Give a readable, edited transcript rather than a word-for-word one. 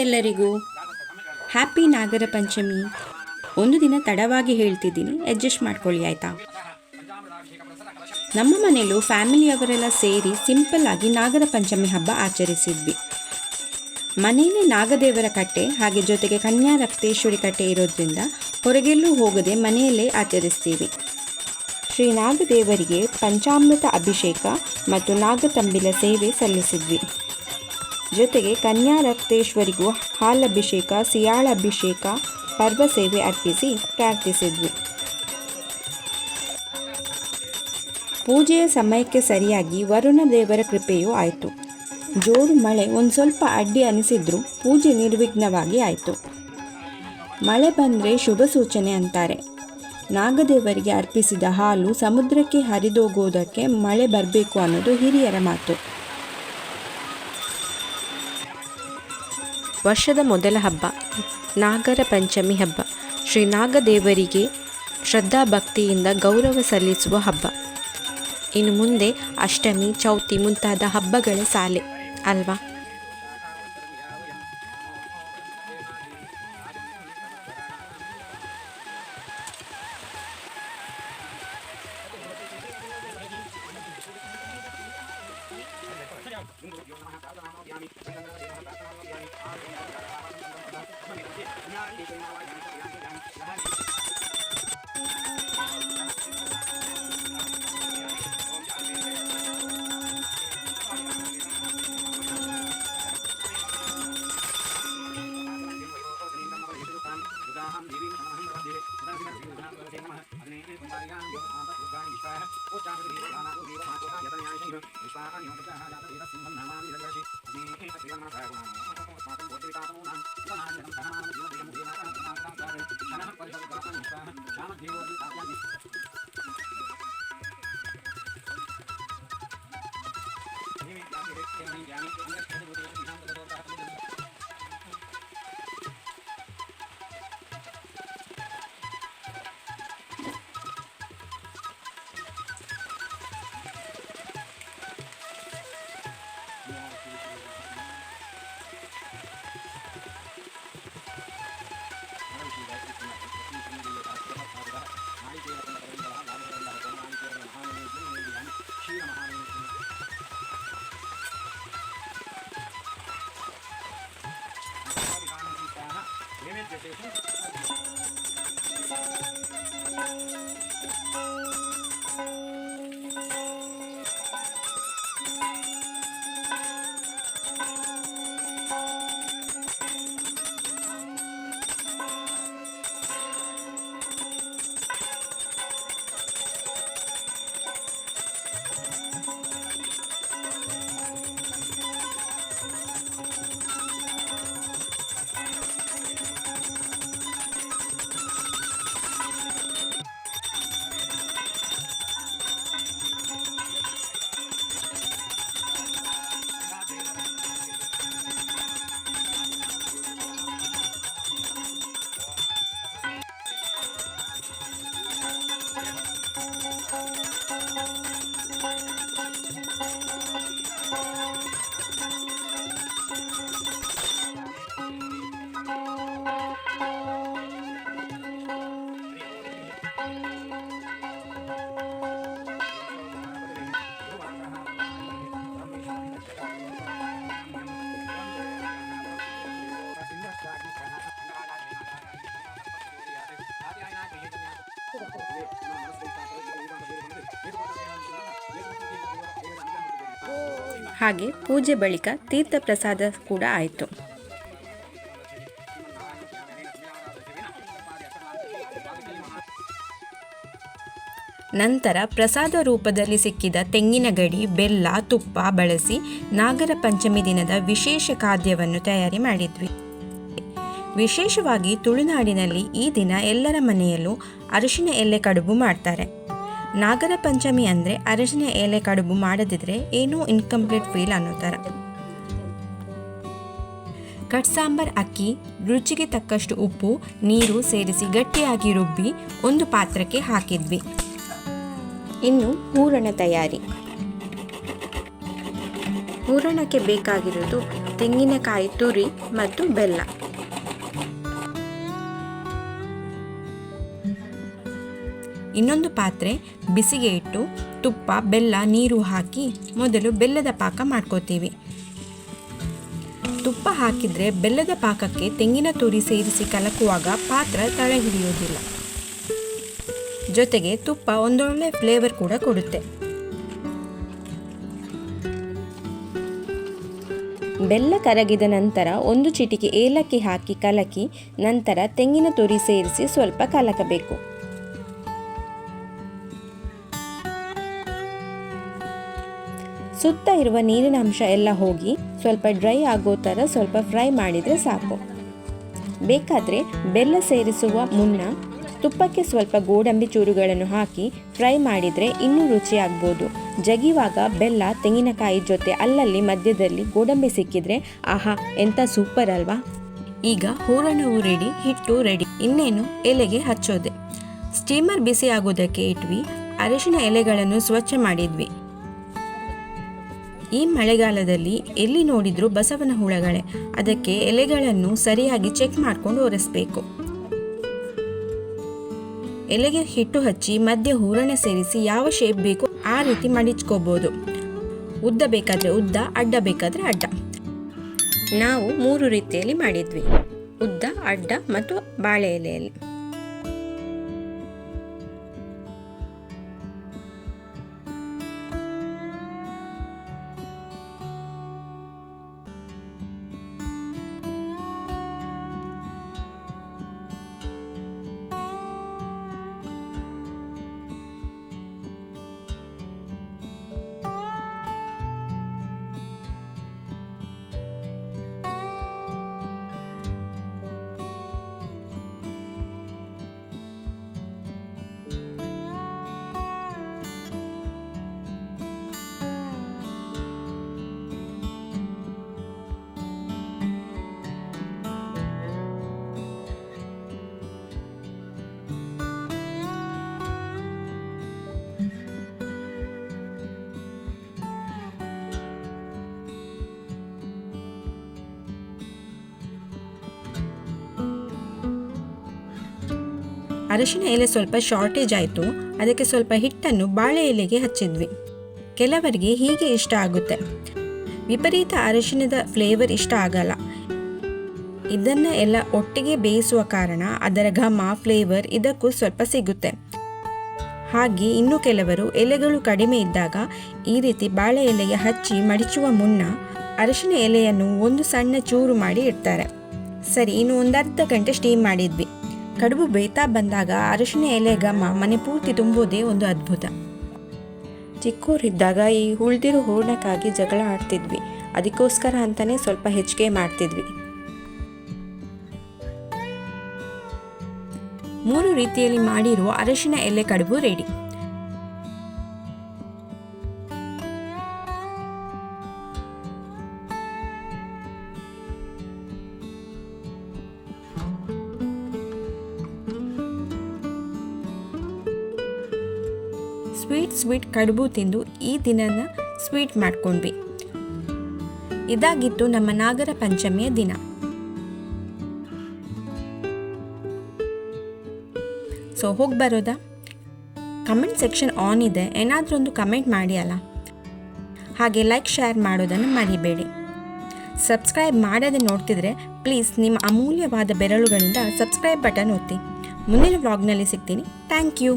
ಎಲ್ಲರಿಗೂ ಹ್ಯಾಪಿ ನಾಗರ ಪಂಚಮಿ. ಒಂದು ದಿನ ತಡವಾಗಿ ಹೇಳ್ತಿದ್ದೀನಿ, ಅಡ್ಜಸ್ಟ್ ಮಾಡ್ಕೊಳ್ಳಿ ಆಯಿತಾ. ನಮ್ಮ ಮನೆಯಲ್ಲೂ ಫ್ಯಾಮಿಲಿಯವರೆಲ್ಲ ಸೇರಿ ಸಿಂಪಲ್ ಆಗಿ ನಾಗರ ಪಂಚಮಿ ಹಬ್ಬ ಆಚರಿಸಿದ್ವಿ. ಮನೆಯಲ್ಲಿ ನಾಗದೇವರ ಕಟ್ಟೆ ಹಾಗೆ ಜೊತೆಗೆ ಕನ್ಯಾ ರಕ್ತೇಶ್ವರಿ ಕಟ್ಟೆ ಇರೋದ್ರಿಂದ ಹೊರಗೆಲ್ಲೂ ಹೋಗದೆ ಮನೆಯಲ್ಲೇ ಆಚರಿಸ್ತೀವಿ. ಶ್ರೀ ನಾಗದೇವರಿಗೆ ಪಂಚಾಮೃತ ಅಭಿಷೇಕ ಮತ್ತು ನಾಗತಂಬಿಲ ಸೇವೆ ಸಲ್ಲಿಸಿದ್ವಿ. ಜೊತೆಗೆ ಕನ್ಯಾ ರಕ್ತೇಶ್ವರಿಗೂ ಹಾಲಭಿಷೇಕ, ಸಿಯಾಳ ಅಭಿಷೇಕ, ಪರ್ವ ಸೇವೆ ಅರ್ಪಿಸಿ ಪ್ರಾರ್ಥಿಸಿದ್ವಿ. ಪೂಜೆಯ ಸಮಯಕ್ಕೆ ಸರಿಯಾಗಿ ವರುಣ ದೇವರ ಕೃಪೆಯೂ ಆಯಿತು. ಜೋರು ಮಳೆ ಒಂದು ಸ್ವಲ್ಪ ಅಡ್ಡಿ ಅನಿಸಿದ್ರೂ ಪೂಜೆ ನಿರ್ವಿಘ್ನವಾಗಿ ಆಯಿತು. ಮಳೆ ಬಂದರೆ ಶುಭ ಸೂಚನೆ ಅಂತಾರೆ. ನಾಗದೇವರಿಗೆ ಅರ್ಪಿಸಿದ ಹಾಲು ಸಮುದ್ರಕ್ಕೆ ಹರಿದೋಗೋದಕ್ಕೆ ಮಳೆ ಬರಬೇಕು ಅನ್ನೋದು ಹಿರಿಯರ ಮಾತು. ವರ್ಷದ ಮೊದಲ ಹಬ್ಬ ನಾಗರ ಪಂಚಮಿ ಹಬ್ಬ. ಶ್ರೀ ನಾಗದೇವರಿಗೆ ಶ್ರದ್ಧಾಭಕ್ತಿಯಿಂದ ಗೌರವ ಸಲ್ಲಿಸುವ ಹಬ್ಬ. ಇನ್ನು ಮುಂದೆ ಅಷ್ಟಮಿ, ಚೌತಿ ಮುಂತಾದ ಹಬ್ಬಗಳ ಸಾಲೆ ಅಲ್ವಾ. ಹಾಗೆ ಪೂಜೆ ಬಳಿಕ ತೀರ್ಥ ಪ್ರಸಾದ ಕೂಡ ಆಯಿತು. ನಂತರ ಪ್ರಸಾದ ರೂಪದಲ್ಲಿ ಸಿಕ್ಕಿದ ತೆಂಗಿನ ಗಡಿ, ಬೆಲ್ಲ, ತುಪ್ಪ ಬಳಸಿ ನಾಗರ ಪಂಚಮಿ ದಿನದ ವಿಶೇಷ ಖಾದ್ಯವನ್ನು ತಯಾರಿ ಮಾಡಿದ್ವಿ. ವಿಶೇಷವಾಗಿ ತುಳುನಾಡಿನಲ್ಲಿ ಈ ದಿನ ಎಲ್ಲರ ಮನೆಯಲ್ಲೂ ಅರಿಶಿನ ಎಲೆ ಕಡುಬು ಮಾಡ್ತಾರೆ. ನಾಗರ ಪಂಚಮಿ ಅಂದರೆ ಅರಿಶಿನ ಎಲೆ ಕಡುಬು ಮಾಡದಿದ್ರೆ ಏನೋ ಇನ್ಕಂಪ್ಲೀಟ್ ಫೀಲ್ ಅನ್ನೋ ಥರ. ಕಟ್ ಸಾಂಬಾರ್ ಅಕ್ಕಿ, ರುಚಿಗೆ ತಕ್ಕಷ್ಟು ಉಪ್ಪು, ನೀರು ಸೇರಿಸಿ ಗಟ್ಟಿಯಾಗಿ ರುಬ್ಬಿ ಒಂದು ಪಾತ್ರಕ್ಕೆ ಹಾಕಿದ್ವಿ. ಇನ್ನು ಹೂರಣ ತಯಾರಿ. ಹೂರಣಕ್ಕೆ ಬೇಕಾಗಿರೋದು ತೆಂಗಿನಕಾಯಿ ತುರಿ ಮತ್ತು ಬೆಲ್ಲ. ಇನ್ನೊಂದು ಪಾತ್ರೆ ಬಿಸಿಗೆ ಇಟ್ಟು ತುಪ್ಪ, ಬೆಲ್ಲ, ನೀರು ಹಾಕಿ ಮೊದಲು ಬೆಲ್ಲದ ಪಾಕ ಮಾಡ್ಕೋತೀವಿ. ತುಪ್ಪ ಹಾಕಿದರೆ ಬೆಲ್ಲದ ಪಾಕಕ್ಕೆ ತೆಂಗಿನ ತುರಿ ಸೇರಿಸಿ ಕಲಕುವಾಗ ಪಾತ್ರ ತಳ ಹಿಡಿಯೋದಿಲ್ಲ. ಜೊತೆಗೆ ತುಪ್ಪ ಒಂದೊಳ್ಳೆ ಫ್ಲೇವರ್ ಕೂಡ ಕೊಡುತ್ತೆ. ಬೆಲ್ಲ ಕರಗಿದ ನಂತರ 1 ಚಿಟಿಕೆ ಏಲಕ್ಕಿ ಹಾಕಿ ಕಲಕಿ ನಂತರ ತೆಂಗಿನ ತುರಿ ಸೇರಿಸಿ ಸ್ವಲ್ಪ ಕಲಕಬೇಕು. ಸುತ್ತ ಇರುವ ನೀರಿನ ಅಂಶ ಎಲ್ಲ ಹೋಗಿ ಸ್ವಲ್ಪ ಡ್ರೈ ಆಗೋ ಥರ ಸ್ವಲ್ಪ ಫ್ರೈ ಮಾಡಿದರೆ ಸಾಕು. ಬೇಕಾದರೆ ಬೆಲ್ಲ ಸೇರಿಸುವ ಮುನ್ನ ತುಪ್ಪಕ್ಕೆ ಸ್ವಲ್ಪ ಗೋಡಂಬಿ ಚೂರುಗಳನ್ನು ಹಾಕಿ ಫ್ರೈ ಮಾಡಿದರೆ ಇನ್ನೂ ರುಚಿಯಾಗ್ಬೋದು. ಜಗಿವಾಗ ಬೆಲ್ಲ ತೆಂಗಿನಕಾಯಿ ಜೊತೆ ಅಲ್ಲಲ್ಲಿ ಮಧ್ಯದಲ್ಲಿ ಗೋಡಂಬಿ ಸಿಕ್ಕಿದ್ರೆ ಆಹಾ, ಎಂಥ ಸೂಪರ್ ಅಲ್ವಾ. ಈಗ ಹೂರಣವು ರೆಡಿ, ಹಿಟ್ಟು ರೆಡಿ. ಇನ್ನೇನು ಎಲೆಗೆ ಹಚ್ಚೋದೆ. ಸ್ಟೀಮರ್ ಬಿಸಿ ಆಗೋದಕ್ಕೆ ಇಟ್ವಿ. ಅರಿಶಿನ ಎಲೆಗಳನ್ನು ಸ್ವಚ್ಛ ಮಾಡಿದ್ವಿ. ಈ ಮಳೆಗಾಲದಲ್ಲಿ ಎಲ್ಲಿ ನೋಡಿದ್ರೂ ಬಸವನ ಹುಳಗಳೇ. ಅದಕ್ಕೆ ಎಲೆಗಳನ್ನು ಸರಿಯಾಗಿ ಚೆಕ್ ಮಾಡ್ಕೊಂಡು ಒರೆಸಬೇಕು. ಎಲೆಗೆ ಹಿಟ್ಟು ಹಚ್ಚಿ ಮಧ್ಯೆ ಹೂರಣ ಸೇರಿಸಿ ಯಾವ ಶೇಪ್ ಬೇಕು ಆ ರೀತಿ ಮಡಿಚ್ಕೋಬೋದು. ಉದ್ದ ಬೇಕಾದರೆ ಉದ್ದ, ಅಡ್ಡ ಬೇಕಾದರೆ ಅಡ್ಡ. ನಾವು 3 ರೀತಿಯಲ್ಲಿ ಮಾಡಿದ್ವಿ: ಉದ್ದ, ಅಡ್ಡ ಮತ್ತು ಬಾಳೆ ಎಲೆಯಲ್ಲಿ. ಅರಿಶಿನ ಎಲೆ ಸ್ವಲ್ಪ ಶಾರ್ಟೇಜ್ ಆಯಿತು. ಅದಕ್ಕೆ ಸ್ವಲ್ಪ ಹಿಟ್ಟನ್ನು ಬಾಳೆ ಎಲೆಗೆ ಹಚ್ಚಿದ್ವಿ. ಕೆಲವರಿಗೆ ಹೀಗೆ ಇಷ್ಟ ಆಗುತ್ತೆ. ವಿಪರೀತ ಅರಿಶಿನದ ಫ್ಲೇವರ್ ಇಷ್ಟ ಆಗಲ್ಲ. ಇದನ್ನು ಎಲ್ಲ ಒಟ್ಟಿಗೆ ಬೇಯಿಸುವ ಕಾರಣ ಅದರ ಘಮ, ಫ್ಲೇವರ್ ಇದಕ್ಕೂ ಸ್ವಲ್ಪ ಸಿಗುತ್ತೆ. ಹಾಗೆ ಇನ್ನು ಕೆಲವರು ಎಲೆಗಳು ಕಡಿಮೆ ಇದ್ದಾಗ ಈ ರೀತಿ ಬಾಳೆ ಎಲೆಗೆ ಹಚ್ಚಿ ಮಡಿಚುವ ಮುನ್ನ ಅರಿಶಿನ ಎಲೆಯನ್ನು ಒಂದು ಸಣ್ಣ ಚೂರು ಮಾಡಿ ಇಡ್ತಾರೆ. ಸರಿ, ಇನ್ನು ಒಂದು ಅರ್ಧ ಗಂಟೆ ಸ್ಟೀಮ್ ಮಾಡಿದ್ವಿ. ಕಡುಬು ಬೇಯ್ತಾ ಬಂದಾಗ ಅರಿಶಿನ ಎಲೆ ಘಮ ಮನೆ ಪೂರ್ತಿ ತುಂಬೋದೇ ಒಂದು ಅದ್ಭುತ. ಚಿಕ್ಕವರಿದ್ದಾಗ ಈ ಉಳಿದಿರೋ ಹೂರಣಕ್ಕಾಗಿ ಜಗಳ ಆಡ್ತಿದ್ವಿ. ಅದಕ್ಕೋಸ್ಕರ ಅಂತಲೇ ಸ್ವಲ್ಪ ಹೆಚ್ಚಿಗೆ ಮಾಡ್ತಿದ್ವಿ. 3 ರೀತಿಯಲ್ಲಿ ಮಾಡಿರೋ ಅರಿಶಿನ ಎಲೆ ಕಡುಬು ರೆಡಿ. ಸ್ವೀಟ್ ಕಡುಬು ತಿಂದು ಈ ದಿನನ ಸ್ವೀಟ್ ಮಾಡ್ಕೊಂಡ್ವಿ. ಇದಾಗಿತ್ತು ನಮ್ಮ ನಾಗರ ಪಂಚಮಿಯ ದಿನ. ಸೊ ಹೋಗಿ ಬರೋದಾ? ಕಮೆಂಟ್ ಸೆಕ್ಷನ್ ಆನ್ ಇದೆ, ಏನಾದರೂ ಒಂದು ಕಮೆಂಟ್ ಮಾಡಿ ಅಲ್ಲ. ಹಾಗೆ ಲೈಕ್, ಶೇರ್ ಮಾಡೋದನ್ನು ಮರಿಬೇಡಿ. ಸಬ್ಸ್ಕ್ರೈಬ್ ಮಾಡದೆ ನೋಡ್ತಿದ್ರೆ ಪ್ಲೀಸ್ ನಿಮ್ಮ ಅಮೂಲ್ಯವಾದ ಬೆರಳುಗಳಿಂದ ಸಬ್ಸ್ಕ್ರೈಬ್ ಬಟನ್ ಒತ್ತಿ. ಮುಂದಿನ ವ್ಲಾಗ್ನಲ್ಲಿ ಸಿಗ್ತೀನಿ. Thank you.